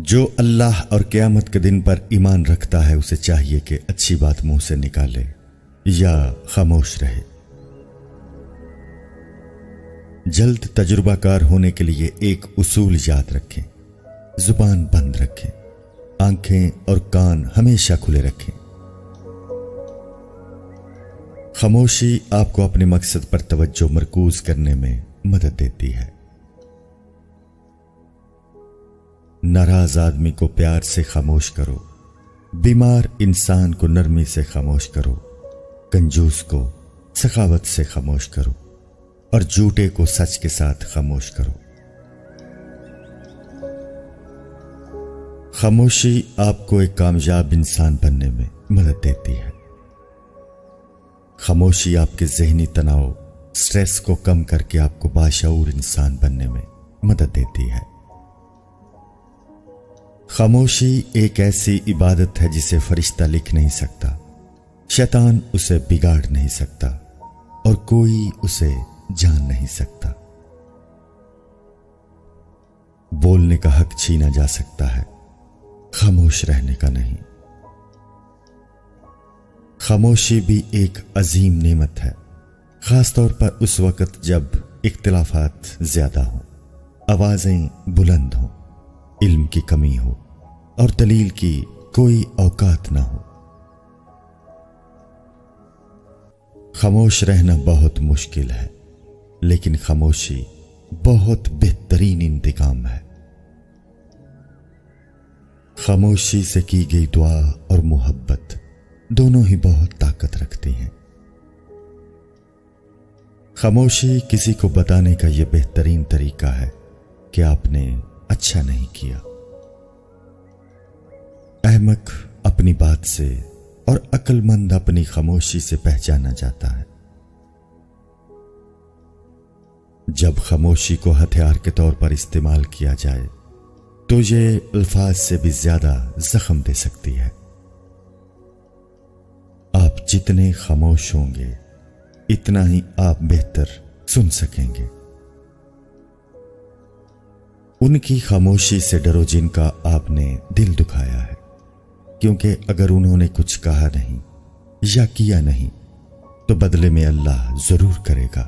جو اللہ اور قیامت کے دن پر ایمان رکھتا ہے اسے چاہیے کہ اچھی بات منہ سے نکالے یا خاموش رہے۔ جلد تجربہ کار ہونے کے لیے ایک اصول یاد رکھیں، زبان بند رکھیں، آنکھیں اور کان ہمیشہ کھلے رکھیں۔ خاموشی آپ کو اپنے مقصد پر توجہ مرکوز کرنے میں مدد دیتی ہے۔ ناراض آدمی کو پیار سے خاموش کرو، بیمار انسان کو نرمی سے خاموش کرو، کنجوس کو سخاوت سے خاموش کرو اور جھوٹے کو سچ کے ساتھ خاموش کرو۔ خاموشی آپ کو ایک کامیاب انسان بننے میں مدد دیتی ہے۔ خاموشی آپ کے ذہنی تناؤ، سٹریس کو کم کر کے آپ کو باشعور انسان بننے میں مدد دیتی ہے۔ خاموشی ایک ایسی عبادت ہے جسے فرشتہ لکھ نہیں سکتا، شیطان اسے بگاڑ نہیں سکتا اور کوئی اسے جان نہیں سکتا۔ بولنے کا حق چھینا جا سکتا ہے، خاموش رہنے کا نہیں۔ خاموشی بھی ایک عظیم نعمت ہے، خاص طور پر اس وقت جب اختلافات زیادہ ہوں، آوازیں بلند ہوں، علم کی کمی ہو اور دلیل کی کوئی اوقات نہ ہو۔ خاموش رہنا بہت مشکل ہے، لیکن خاموشی بہت بہترین انتقام ہے۔ خاموشی سے کی گئی دعا اور محبت دونوں ہی بہت طاقت رکھتی ہیں۔ خاموشی کسی کو بتانے کا یہ بہترین طریقہ ہے کہ آپ نے اچھا نہیں کیا۔ احمق اپنی بات سے اور عقل مند اپنی خاموشی سے پہچانا جاتا ہے۔ جب خاموشی کو ہتھیار کے طور پر استعمال کیا جائے تو یہ الفاظ سے بھی زیادہ زخم دے سکتی ہے۔ آپ جتنے خاموش ہوں گے اتنا ہی آپ بہتر سن سکیں گے۔ ان کی خاموشی سے ڈرو جن کا آپ نے دل دکھایا ہے، کیونکہ اگر انہوں نے کچھ کہا نہیں یا کیا نہیں تو بدلے میں اللہ ضرور کرے گا۔